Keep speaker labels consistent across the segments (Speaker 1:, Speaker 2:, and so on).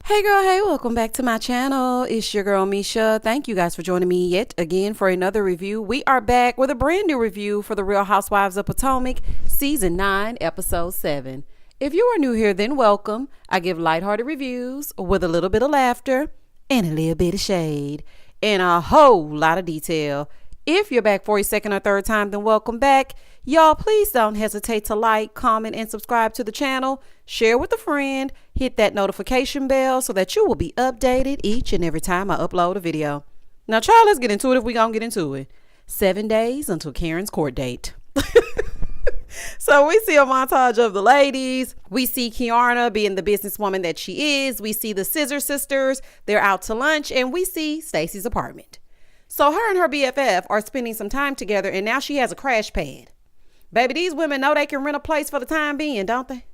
Speaker 1: Hey girl, hey, welcome back to my channel. It's your girl Misha. Thank you guys for joining me yet again for another review. We are back with a brand new review for the Real Housewives of Potomac, Season 9, Episode 7. If you are new here, then welcome. I give lighthearted reviews with a little bit of laughter and a little bit of shade and a whole lot of detail. If you're back for a second or third time, then welcome back. Y'all, please don't hesitate to like, comment, and subscribe to the channel. Share with a friend. Hit that notification bell so that you will be updated each and every time I upload a video. Now, child, let's get into it if we gonna get into it. 7 days until Karen's court date. So we see a montage of the ladies. We see Kiana being the businesswoman that she is. We see the Scissor Sisters. They're out to lunch. And we see Stacy's apartment. So her and her BFF are spending some time together, and now she has a crash pad. Baby, these women know they can rent a place for the time being, don't they?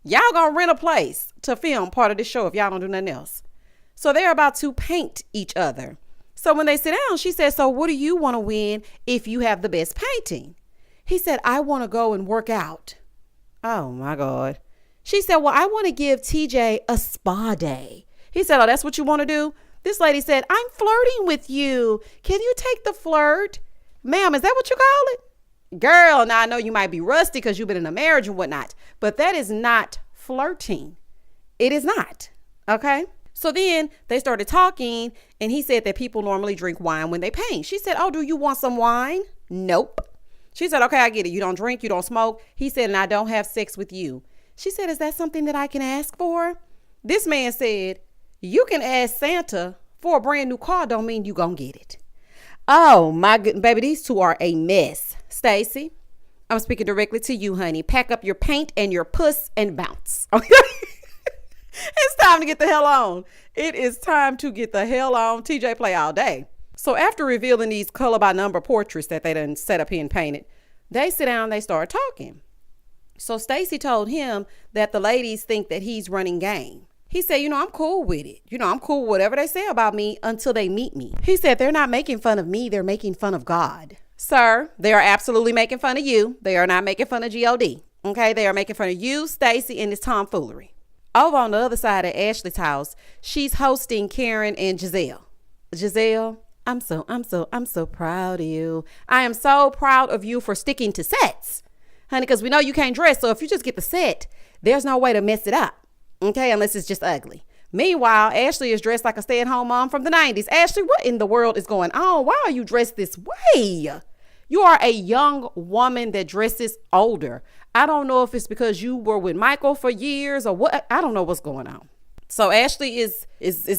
Speaker 1: Y'all gonna rent a place to film part of this show if y'all don't do nothing else. So they're about to paint each other. So when they sit down, she says, so what do you want to win if you have the best painting? He said, I want to go and work out. Oh my God. She said, well, I want to give TJ a spa day. He said, oh, that's what you want to do? This lady said, I'm flirting with you. Can you take the flirt? Ma'am, is that what you call it? Girl, now I know you might be rusty because you've been in a marriage and whatnot, but that is not flirting. It is not. Okay. So then they started talking and he said that people normally drink wine when they paint. She said, oh, do you want some wine? Nope. She said, okay, I get it. You don't drink, you don't smoke. He said, and I don't have sex with you. She said, is that something that I can ask for? This man said, you can ask Santa for a brand new car. Don't mean you gonna get it. Oh my goodness, baby, these two are a mess. Stacy, I'm speaking directly to you, honey. Pack up your paint and your puss and bounce. Okay? It's time to get the hell on. It is time to get the hell on. TJ play all day. So after revealing these color by number portraits that they done set up here and painted, they sit down, they start talking. So Stacy told him that the ladies think that he's running game. He said, I'm cool with it. I'm cool with whatever they say about me until they meet me. He said, they're not making fun of me. They're making fun of God. Sir, they are absolutely making fun of you. They are not making fun of God. Okay, they are making fun of you, Stacy, and this tomfoolery. Over on the other side of Ashley's house, she's hosting Karen and Giselle. Giselle, I'm so proud of you. I am so proud of you for sticking to sets, honey, because we know you can't dress. So if you just get the set, there's no way to mess it up. Okay, unless it's just ugly. Meanwhile, Ashley is dressed like a stay-at-home mom from the 90s. Ashley, what in the world is going on? Why are you dressed this way? You are a young woman that dresses older. I don't know if it's because you were with Michael for years or what. I don't know what's going on. So Ashley is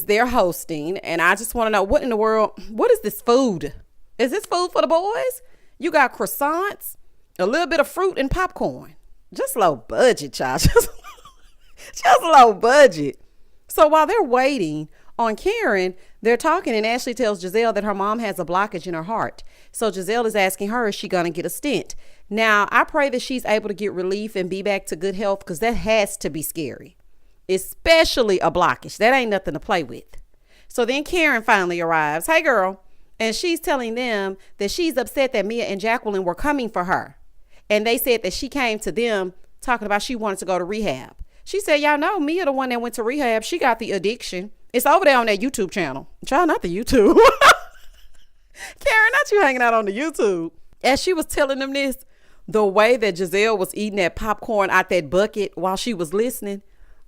Speaker 1: there hosting, and I just want to know what in the world, what is this food? Is this food for the boys? You got croissants, a little bit of fruit and popcorn. Just low budget, child. Just low budget. So while they're waiting on Karen, they're talking, and Ashley tells Giselle that her mom has a blockage in her heart. So Giselle is asking her, is she going to get a stent? Now, I pray that she's able to get relief and be back to good health, because that has to be scary, especially a blockage. That ain't nothing to play with. So then Karen finally arrives. Hey, girl. And she's telling them that she's upset that Mia and Jacqueline were coming for her. And they said that she came to them talking about she wanted to go to rehab. She said, y'all know Mia, the one that went to rehab, she got the addiction. It's over there on that YouTube channel. Child, not the YouTube. Karen, not you hanging out on the YouTube. As she was telling them this, the way that Giselle was eating that popcorn out that bucket while she was listening,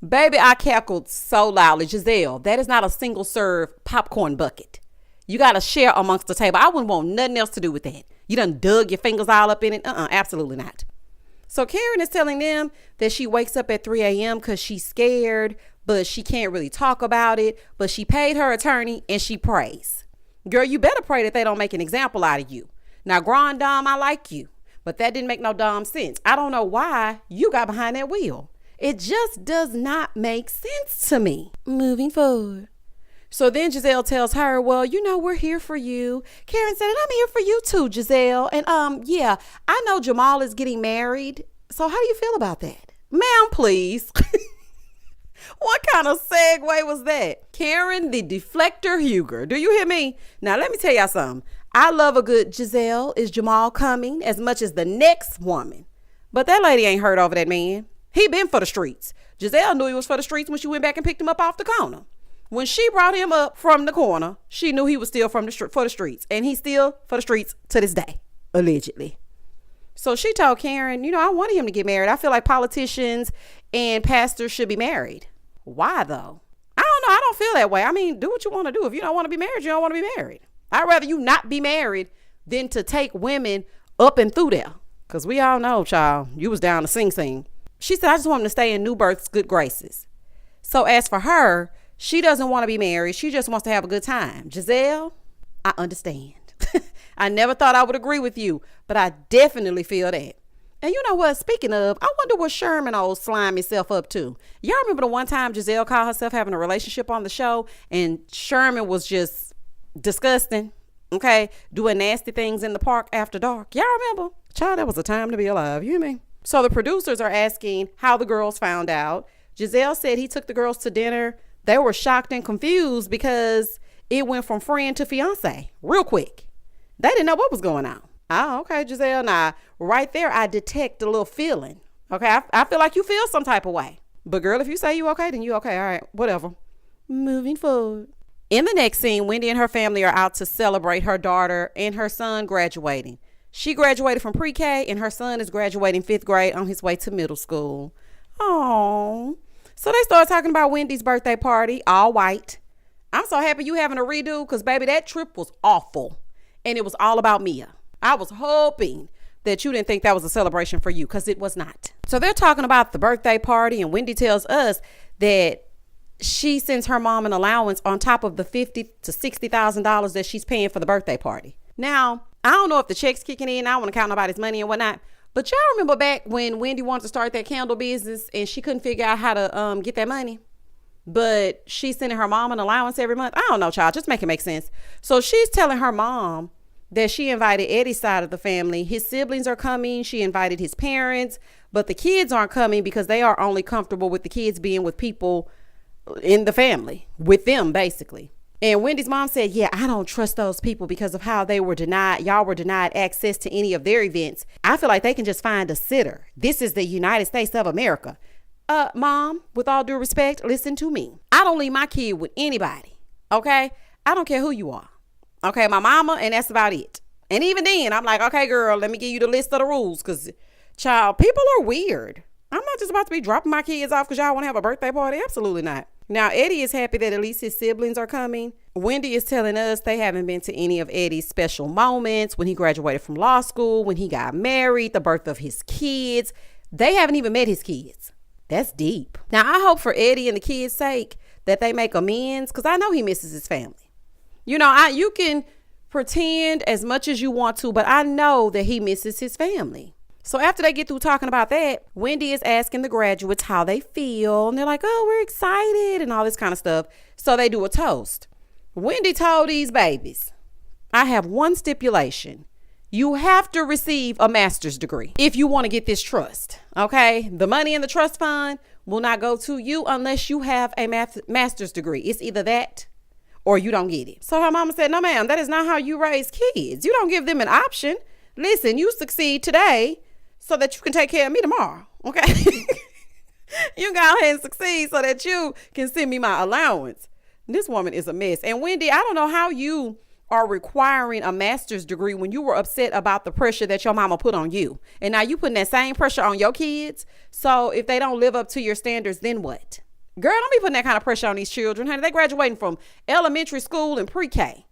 Speaker 1: baby, I cackled so loudly. Giselle, that is not a single serve popcorn bucket. You got to share amongst the table. I wouldn't want nothing else to do with that. You done dug your fingers all up in it. Absolutely not. So Karen is telling them that she wakes up at 3 a.m. because she's scared, but she can't really talk about it. But she paid her attorney and she prays. Girl, you better pray that they don't make an example out of you. Now, Grand Dame, I like you, but that didn't make no dumb sense. I don't know why you got behind that wheel. It just does not make sense to me. Moving forward. So then Giselle tells her, well, we're here for you. Karen said, and I'm here for you too, Giselle. And yeah, I know Jamal is getting married. So how do you feel about that? Ma'am, please. What kind of segue was that? Karen, the deflector Huger. Do you hear me? Now, let me tell y'all something. I love a good Giselle, is Jamal coming, as much as the next woman. But that lady ain't hurt over that man. He been for the streets. Giselle knew he was for the streets when she went back and picked him up off the corner. When she brought him up from the corner, she knew he was still for the streets. And he's still for the streets to this day, allegedly. So she told Karen, I wanted him to get married. I feel like politicians and pastors should be married. Why though? I don't know. I don't feel that way. I mean, do what you want to do. If you don't want to be married, you don't want to be married. I'd rather you not be married than to take women up and through there. Because we all know, child, you was down to sing. She said, I just want him to stay in New Birth's good graces. So as for her, she doesn't want to be married. She just wants to have a good time. Giselle, I understand. I never thought I would agree with you, but I definitely feel that. And you know what? Speaking of, I wonder what Sherman old slime himself up to. Y'all remember the one time Giselle called herself having a relationship on the show and Sherman was just disgusting, okay? Doing nasty things in the park after dark. Y'all remember? Child, that was a time to be alive. You hear me? So the producers are asking how the girls found out. Giselle said he took the girls to dinner. They were shocked and confused because it went from friend to fiancé real quick. They didn't know what was going on. Oh, okay, Giselle. Now, right there, I detect a little feeling. Okay, I feel like you feel some type of way. But girl, if you say you okay, then you okay. All right, whatever. Moving forward. In the next scene, Wendy and her family are out to celebrate her daughter and her son graduating. She graduated from pre-K and her son is graduating 5th grade on his way to middle school. Oh. So they started talking about Wendy's birthday party, all white. I'm so happy you having a redo because, baby, that trip was awful. And it was all about Mia. I was hoping that you didn't think that was a celebration for you because it was not. So they're talking about the birthday party and Wendy tells us that she sends her mom an allowance on top of the $50,000 to $60,000 that she's paying for the birthday party. Now, I don't know if the check's kicking in. I don't want to count nobody's money and whatnot. But y'all remember back when Wendy wanted to start that candle business and she couldn't figure out how to get that money? But she's sending her mom an allowance every month. I don't know, child. Just make it make sense. So she's telling her mom that she invited Eddie's side of the family. His siblings are coming. She invited his parents. But the kids aren't coming because they are only comfortable with the kids being with people in the family. With them, basically. And Wendy's mom said, yeah, I don't trust those people because of how they were denied. Y'all were denied access to any of their events. I feel like they can just find a sitter. This is the United States of America. Mom, with all due respect, listen to me. I don't leave my kid with anybody. Okay? I don't care who you are. Okay, my mama, and that's about it. And even then, I'm like, okay, girl, let me give you the list of the rules because, child, people are weird. I'm not just about to be dropping my kids off because y'all want to have a birthday party. Absolutely not. Now, Eddie is happy that at least his siblings are coming. Wendy is telling us they haven't been to any of Eddie's special moments, when he graduated from law school, when he got married, the birth of his kids. They haven't even met his kids. That's deep. Now, I hope for Eddie and the kids' sake that they make amends because I know he misses his family. You can pretend as much as you want to, but I know that he misses his family. So after they get through talking about that, Wendy is asking the graduates how they feel. And they're like, oh, we're excited and all this kind of stuff. So they do a toast. Wendy told these babies, I have one stipulation. You have to receive a master's degree if you want to get this trust. Okay. The money in the trust fund will not go to you unless you have a master's degree. It's either that or you don't get it. So her mama said, no, ma'am, that is not how you raise kids. You don't give them an option. Listen, you succeed today so that you can take care of me tomorrow. Okay. You go ahead and succeed so that you can send me my allowance. This woman is a mess. And Wendy, I don't know how you are requiring a master's degree when you were upset about the pressure that your mama put on you. And now you putting that same pressure on your kids. So if they don't live up to your standards, then what? Girl, don't be putting that kind of pressure on these children, honey. They graduating from elementary school and pre-K.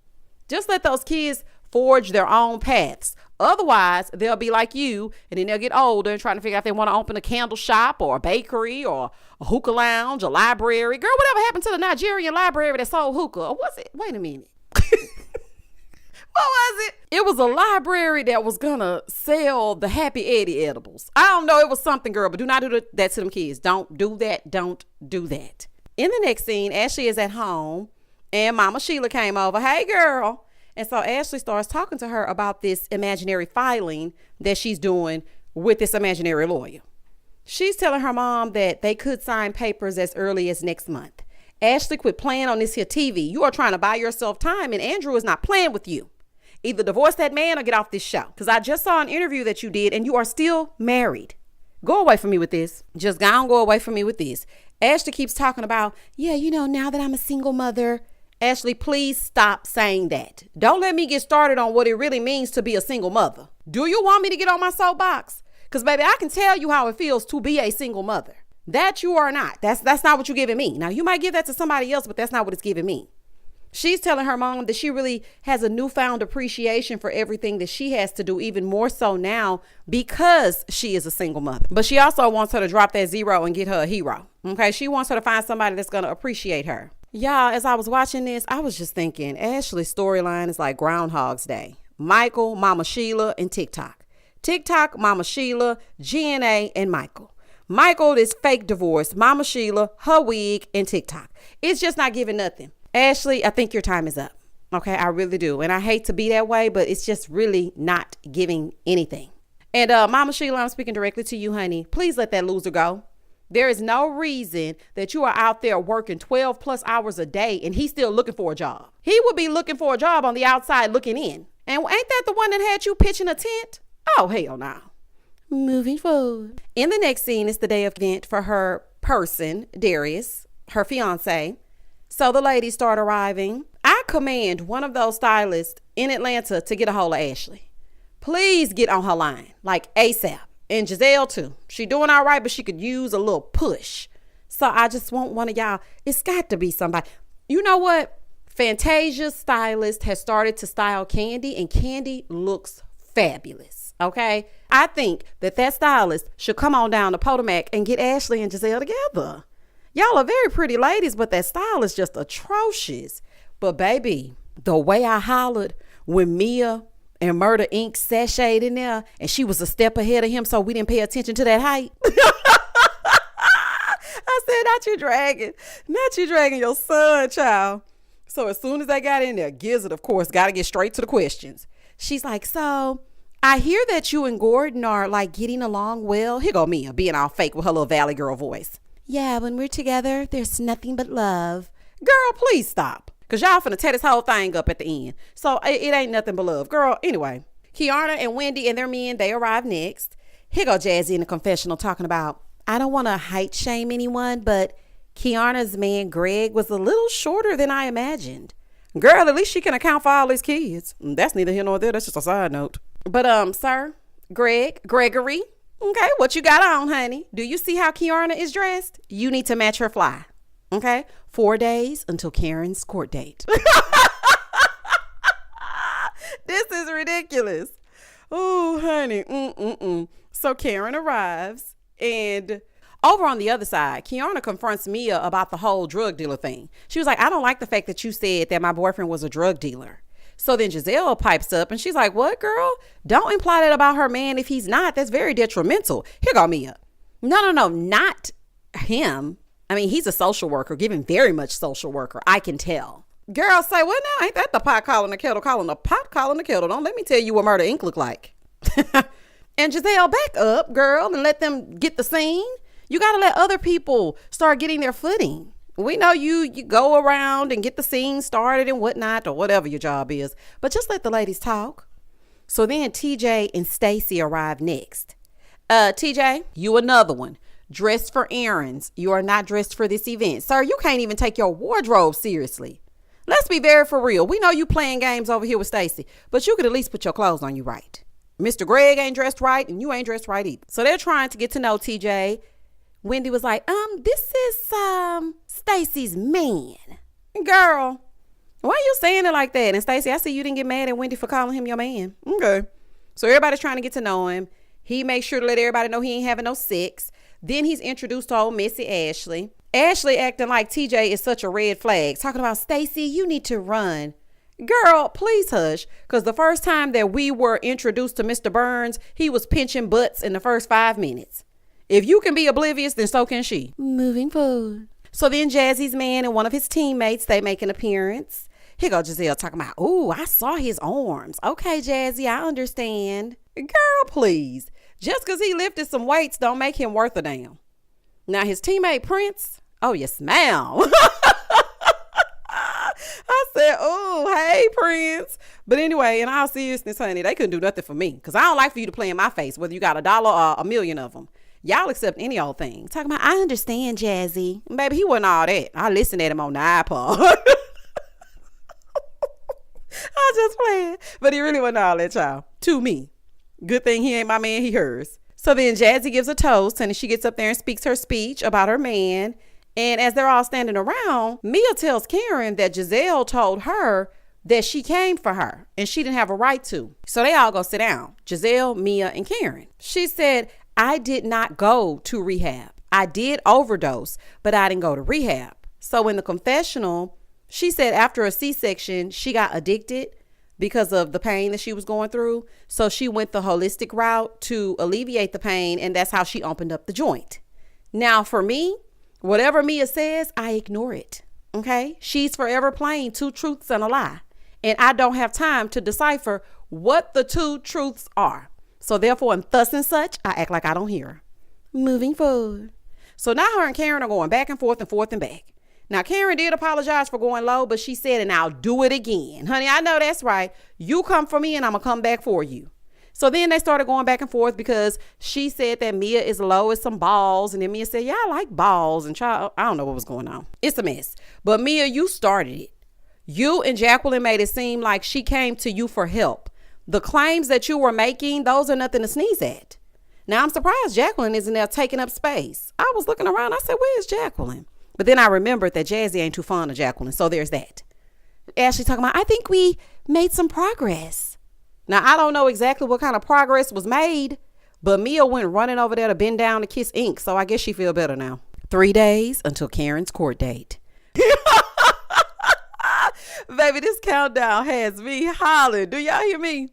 Speaker 1: Just let those kids forge their own paths. Otherwise, they'll be like you, and then they'll get older and trying to figure out if they want to open a candle shop or a bakery or a hookah lounge, a library. Girl, whatever happened to the Nigerian library that sold hookah? Or was it? Wait a minute. What was it? It was a library that was gonna sell the Happy Eddie edibles. I don't know. It was something, girl, but do not do that to them kids. Don't do that. Don't do that. In the next scene, Ashley is at home and Mama Sheila came over. Hey, girl. And so Ashley starts talking to her about this imaginary filing that she's doing with this imaginary lawyer. She's telling her mom that they could sign papers as early as next month. Ashley, quit playing on this here TV. You are trying to buy yourself time and Andrew is not playing with you. Either divorce that man or get off this show. Because I just saw an interview that you did and you are still married. Go away from me with this. Just go away from me with this. Ashley keeps talking about, yeah, now that I'm a single mother. Ashley, please stop saying that. Don't let me get started on what it really means to be a single mother. Do you want me to get on my soapbox? Because, baby, I can tell you how it feels to be a single mother. That you are not. That's not what you're giving me. Now, you might give that to somebody else, but that's not what it's giving me. She's telling her mom that she really has a newfound appreciation for everything that she has to do, even more so now because she is a single mother. But she also wants her to drop that zero and get her a hero. Okay, she wants her to find somebody that's going to appreciate her. Y'all, as I was watching this, I was just thinking Ashley's storyline is like Groundhog's Day. Michael, Mama Sheila, and TikTok. TikTok, Mama Sheila, GNA, and Michael. Michael, this fake divorce, Mama Sheila, her wig, and TikTok. It's just not giving nothing. Ashley, I think your time is up. Okay, I really do. And I hate to be that way, but it's just really not giving anything. And Mama Sheila, I'm speaking directly to you, honey. Please let that loser go. There is no reason that you are out there working 12 plus hours a day and he's still looking for a job. He would be looking for a job on the outside looking in. And ain't that the one that had you pitching a tent? Oh, hell no. Moving forward. In the next scene, it's the day of event for her person, Darius, her fiance. So the ladies start arriving. I command one of those stylists in Atlanta to get a hold of Ashley. Please get on her line, like ASAP. And Giselle too. She doing all right, but she could use a little push. So I just want one of y'all. It's got to be somebody. You know what? Fantasia's stylist has started to style Candy, and Candy looks fabulous. Okay? I think that stylist should come on down to Potomac and get Ashley and Giselle together. Y'all are very pretty ladies, but that style is just atrocious. But baby, the way I hollered when Mia and Murder Inc. sashayed in there and she was a step ahead of him, so we didn't pay attention to that height. I said, not you dragging your son, child. So as soon as they got in there, Gizzard, of course, got to get straight to the questions. She's like, so I hear that you and Gordon are like getting along well. Here go Mia being all fake with her little Valley Girl voice. Yeah, when we're together, there's nothing but love. Girl, please stop. Because y'all finna tear this whole thing up at the end. So it ain't nothing but love. Girl, anyway. Kiana and Wendy and their men, they arrive next. Here go Jassi in the confessional talking about, I don't want to height shame anyone, but Kiana's man, Greg, was a little shorter than I imagined. Girl, at least she can account for all his kids. That's neither here nor there. That's just a side note. But, sir, Gregory. Okay, what you got on, honey? Do you see how Kiana is dressed? You need to match her fly. Okay, 4 days until Karen's court date. This is ridiculous. Oh, honey. So Karen arrives, and over on the other side, Kiana confronts Mia about the whole drug dealer thing. She was like, I don't like the fact that you said that my boyfriend was a drug dealer. So then Giselle pipes up and she's like, what, girl? Don't imply that about her man if he's not. That's very detrimental. Here go Mia. No, not him. I mean, he's a social worker, giving very much social worker. I can tell. Girl, say, what now? Ain't that the pot calling the kettle calling the pot calling the kettle? Don't let me tell you what Murder Inc. look like. And Giselle, back up, girl, and let them get the scene. You got to let other people start getting their footing. We know you go around and get the scene started and whatnot, or whatever your job is, but just let the ladies talk. So then TJ and Stacy arrive next. TJ, you another one. Dressed for errands. You are not dressed for this event. Sir, you can't even take your wardrobe seriously. Let's be very for real. We know you playing games over here with Stacy, but you could at least put your clothes on you right. Mr. Greg ain't dressed right, and you ain't dressed right either. So they're trying to get to know TJ. Wendy was like, this is Stacy's man. Girl, why are you saying it like that? And Stacy, I see you didn't get mad at Wendy for calling him your man. Okay. So everybody's trying to get to know him. He makes sure to let everybody know he ain't having no sex. Then he's introduced to old Missy Ashley. Ashley acting like TJ is such a red flag, talking about, Stacy, you need to run. Girl, please hush, because the first time that we were introduced to Mr. Burns, he was pinching butts in the first 5 minutes. If you can be oblivious, then so can she. Moving forward. So then Jazzy's man and one of his teammates, they make an appearance. Here go Giselle talking about, ooh, I saw his arms. Okay, Jassi, I understand. Girl, please. Just because he lifted some weights don't make him worth a damn. Now his teammate Prince, oh, you smell. I said, oh, hey, Prince. But anyway, in all seriousness, honey, they couldn't do nothing for me because I don't like for you to play in my face, whether you got $1 or $1 million of them. Y'all accept any old thing. Talking about, I understand, Jassi. Baby, he wasn't all that. I listened at him on 9EP. I just playing. But he really wasn't all that, y'all. To me. Good thing he ain't my man, he hers. So then Jassi gives a toast, and she gets up there and speaks her speech about her man. And as they're all standing around, Mia tells Karen that Giselle told her that she came for her and she didn't have a right to. So they all go sit down. Giselle, Mia, and Karen. She said, I did not go to rehab. I did overdose, but I didn't go to rehab. So in the confessional, she said after a C-section, she got addicted because of the pain that she was going through. So she went the holistic route to alleviate the pain, and that's how she opened up the joint. Now for me, whatever Mia says, I ignore it. Okay? She's forever playing two truths and a lie. And I don't have time to decipher what the two truths are. So therefore, and thus and such, I act like I don't hear her. Moving forward. So now her and Karen are going back and forth and back. Now, Karen did apologize for going low, but she said, and I'll do it again. Honey, I know that's right. You come for me and I'm going to come back for you. So then they started going back and forth because she said that Mia is low as some balls. And then Mia said, yeah, I like balls. And child, I don't know what was going on. It's a mess. But Mia, you started it. You and Jacqueline made it seem like she came to you for help. The claims that you were making, those are nothing to sneeze at. Now, I'm surprised Jacqueline isn't there taking up space. I was looking around. I said, where's Jacqueline? But then I remembered that Jassi ain't too fond of Jacqueline. So there's that. Ashley talking about, I think we made some progress. Now, I don't know exactly what kind of progress was made, but Mia went running over there to bend down to kiss Ink. So I guess she feel better now. 3 days until Karen's court date. Baby, this countdown has me hollering. Do y'all hear me?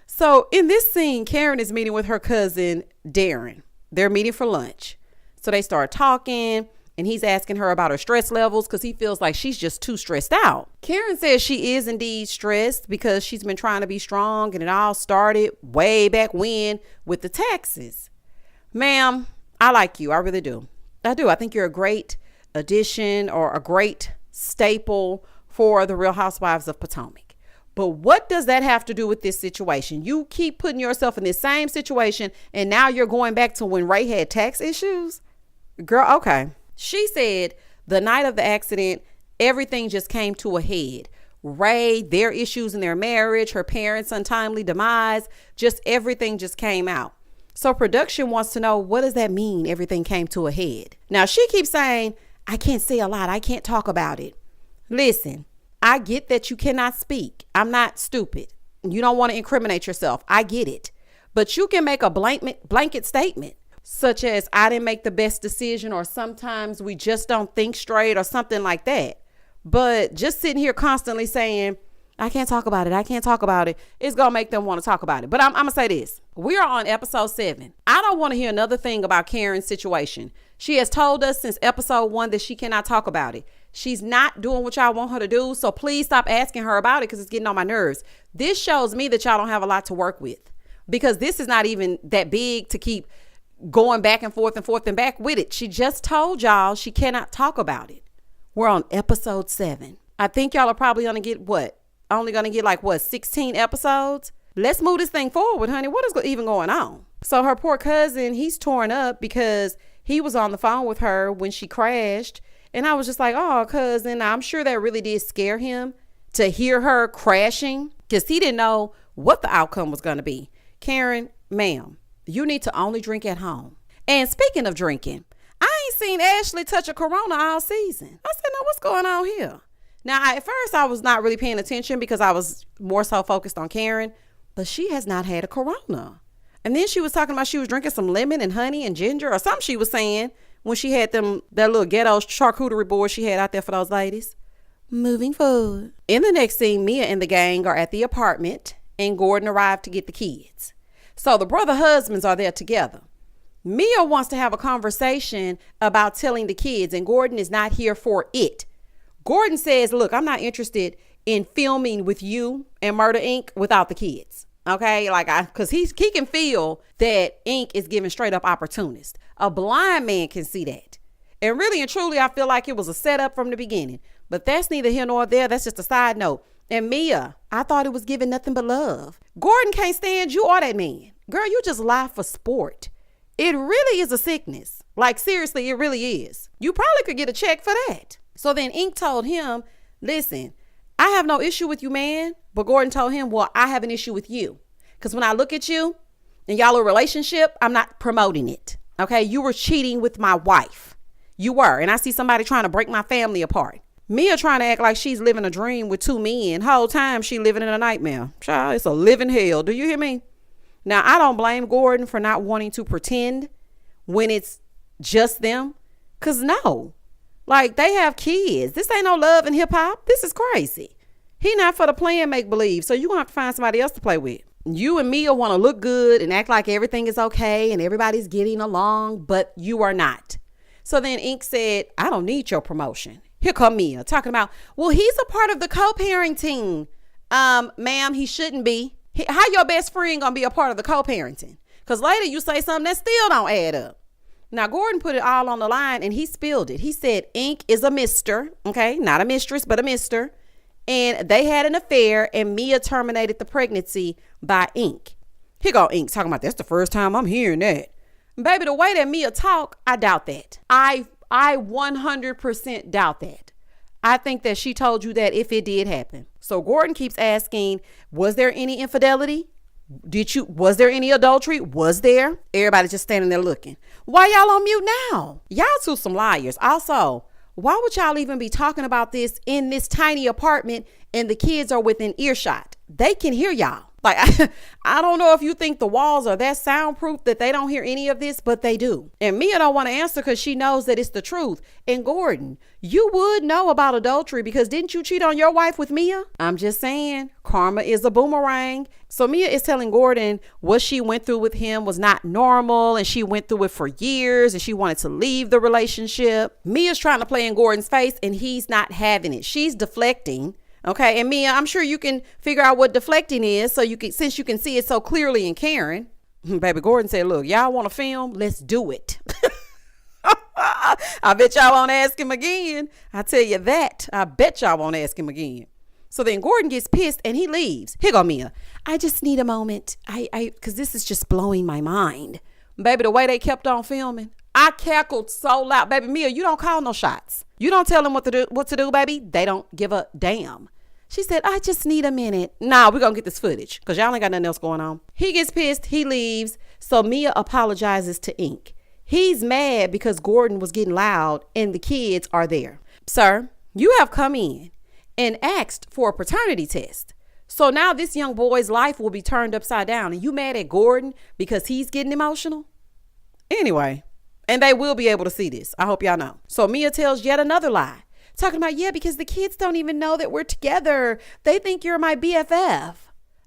Speaker 1: So in this scene, Karen is meeting with her cousin, Darren. They're meeting for lunch. So they start talking. And he's asking her about her stress levels because he feels like she's just too stressed out. Karen says she is indeed stressed because she's been trying to be strong, and it all started way back when with the taxes. Ma'am, I like you. I really do. I do. I think you're a great addition or a great staple for the Real Housewives of Potomac. But what does that have to do with this situation? You keep putting yourself in this same situation, and now you're going back to when Ray had tax issues? Girl, okay. She said the night of the accident, everything just came to a head. Ray, their issues in their marriage, her parents' untimely demise, just everything just came out. So production wants to know, what does that mean? Everything came to a head. Now she keeps saying, I can't say a lot. I can't talk about it. Listen, I get that you cannot speak. I'm not stupid. You don't want to incriminate yourself. I get it. But you can make a blanket statement. Such as, I didn't make the best decision, or sometimes we just don't think straight, or something like that. But just sitting here constantly saying, I can't talk about it. I can't talk about it. It's going to make them want to talk about it. But I'm going to say this. We are on episode 7. I don't want to hear another thing about Karen's situation. She has told us since episode 1 that she cannot talk about it. She's not doing what y'all want her to do. So please stop asking her about it because it's getting on my nerves. This shows me that y'all don't have a lot to work with, because this is not even that big to keep going back and forth and back with it. She just told y'all she cannot talk about it. We're on episode 7. I think y'all are probably going to get only going to get 16 episodes. Let's move this thing forward, honey. What is even going on? So her poor cousin, he's torn up because he was on the phone with her when she crashed. And I was just like, oh, cousin, I'm sure that really did scare him to hear her crashing, because he didn't know what the outcome was going to be. Karen, ma'am, you need to only drink at home. And speaking of drinking, I ain't seen Ashley touch a Corona all season. I said, no, what's going on here? Now, at first, I was not really paying attention because I was more so focused on Karen, but she has not had a Corona. And then she was talking about she was drinking some lemon and honey and ginger or something she was saying when she had that little ghetto charcuterie board she had out there for those ladies. Moving forward. In the next scene, Mia and the gang are at the apartment, and Gordon arrived to get the kids. So the brother husbands are there together. Mia wants to have a conversation about telling the kids, and Gordon is not here for it. Gordon says, look, I'm not interested in filming with you and Murder Inc. without the kids. Okay, because he can feel that Inc. is giving straight up opportunist. A blind man can see that. And really and truly, I feel like it was a setup from the beginning. But that's neither here nor there. That's just a side note. And Mia, I thought it was giving nothing but love. Gordon can't stand you or that man. Girl, you just lie for sport. It really is a sickness. Like, seriously, it really is. You probably could get a check for that. So then Ink told him, listen, I have no issue with you, man. But Gordon told him, well, I have an issue with you. Because when I look at you and y'all a relationship, I'm not promoting it. Okay, you were cheating with my wife. You were. And I see somebody trying to break my family apart. Mia trying to act like she's living a dream with two men. Whole time she living in a nightmare. Child, it's a living hell. Do you hear me? Now, I don't blame Gordon for not wanting to pretend when it's just them. Because no, like, they have kids. This ain't no love and hip hop. This is crazy. He not for the playing make believe. So you're going to have to find somebody else to play with. You and Mia want to look good and act like everything is okay and everybody's getting along, but you are not. So then Ink said, I don't need your promotion. Here come Mia talking about, well, he's a part of the co-parenting. Ma'am, he shouldn't be. How your best friend gonna be a part of the co-parenting? Because later you say something that still don't add up. Now, Gordon put it all on the line and he spilled it. He said Ink is a mister, okay? Not a mistress, but a mister. And they had an affair and Mia terminated the pregnancy by Ink. Here go Ink talking about, that's the first time I'm hearing that. Baby, the way that Mia talk, I doubt that. I 100% doubt that. I think that she told you that if it did happen. So Gordon keeps asking, was there any infidelity? Was there any adultery? Was there? Everybody just standing there looking. Why y'all on mute now? Y'all two some liars. Also, why would y'all even be talking about this in this tiny apartment and the kids are within earshot? They can hear y'all. Like, I don't know if you think the walls are that soundproof that they don't hear any of this, but they do. And Mia don't want to answer because she knows that it's the truth. And Gordon, you would know about adultery because didn't you cheat on your wife with Mia? I'm just saying, karma is a boomerang. So Mia is telling Gordon what she went through with him was not normal and she went through it for years and she wanted to leave the relationship. Mia's trying to play in Gordon's face and he's not having it. She's deflecting. Okay, and Mia, I'm sure you can figure out what deflecting is so you can, since you can see it so clearly in Karen. Baby Gordon said, look, y'all want to film? Let's do it. I bet y'all won't ask him again. I tell you that. I bet y'all won't ask him again. So then Gordon gets pissed and he leaves. Here go Mia. I just need a moment. Because this is just blowing my mind. Baby, the way they kept on filming, I cackled so loud. Baby Mia, you don't call no shots. You don't tell them what to do, baby. They don't give a damn. She said, I just need a minute. Nah, we're going to get this footage because y'all ain't got nothing else going on. He gets pissed. He leaves. So Mia apologizes to Ink. He's mad because Gordon was getting loud and the kids are there. Sir, you have come in and asked for a paternity test. So now this young boy's life will be turned upside down. And you mad at Gordon because he's getting emotional? Anyway, and they will be able to see this. I hope y'all know. So Mia tells yet another lie. Talking about, yeah, because the kids don't even know that we're together. They think you're my BFF.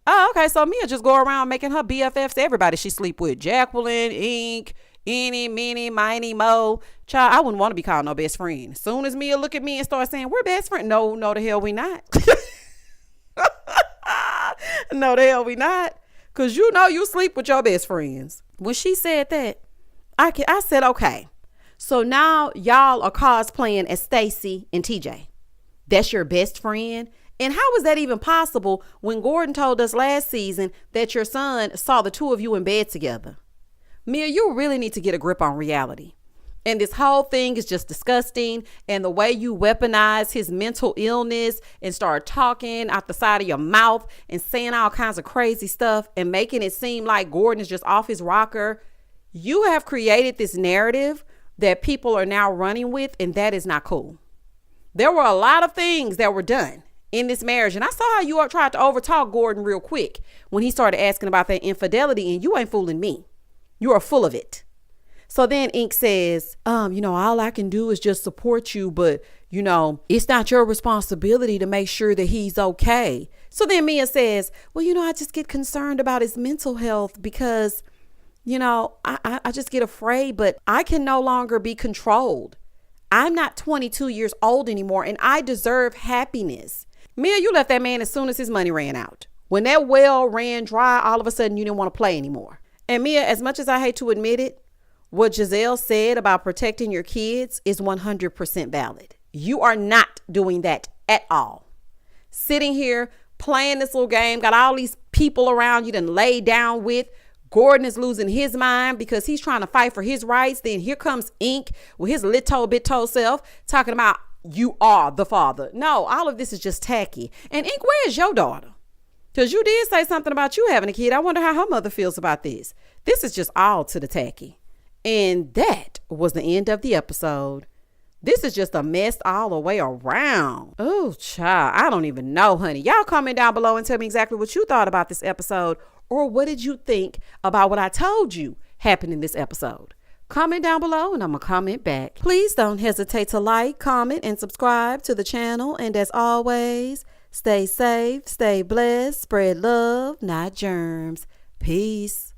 Speaker 1: Oh, okay. So Mia just go around making her BFFs to everybody she sleep with. Jacqueline, Ink, Eeny, Meeny, Miny, Mo. Child, I wouldn't want to be called no best friend. As soon as Mia look at me and start saying, we're best friends. No, the hell we not. No, the hell we not. Because you know you sleep with your best friends. When she said that, I said, okay. So now y'all are cosplaying as Stacy and TJ. That's your best friend. And how was that even possible when Gordon told us last season that your son saw the two of you in bed together? Mia, you really need to get a grip on reality. And this whole thing is just disgusting. And the way you weaponize his mental illness and start talking out the side of your mouth and saying all kinds of crazy stuff and making it seem like Gordon is just off his rocker. You have created this narrative that people are now running with, and that is not cool. There were a lot of things that were done in this marriage, and I saw how you tried to overtalk Gordon real quick when he started asking about that infidelity, and you ain't fooling me. You are full of it. So then Ink says, all I can do is just support you, but, it's not your responsibility to make sure that he's okay. So then Mia says, well, I just get concerned about his mental health because I just get afraid, but I can no longer be controlled. I'm not 22 years old anymore and I deserve happiness. Mia, you left that man as soon as his money ran out. When that well ran dry, all of a sudden you didn't want to play anymore. And Mia, as much as I hate to admit it, what Giselle said about protecting your kids is 100% valid. You are not doing that at all. Sitting here playing this little game, got all these people around you done laid down with, Gordon is losing his mind because he's trying to fight for his rights. Then here comes Ink with his little bit toe self talking about you are the father. No, all of this is just tacky. And Ink, where's your daughter? Because you did say something about you having a kid. I wonder how her mother feels about this. This is just all to the tacky. And that was the end of the episode. This is just a mess all the way around. Oh, child, I don't even know, honey. Y'all comment down below and tell me exactly what you thought about this episode, or what did you think about what I told you happened in this episode. Comment down below and I'm going to comment back. Please don't hesitate to like, comment, and subscribe to the channel. And as always, stay safe, stay blessed, spread love, not germs. Peace.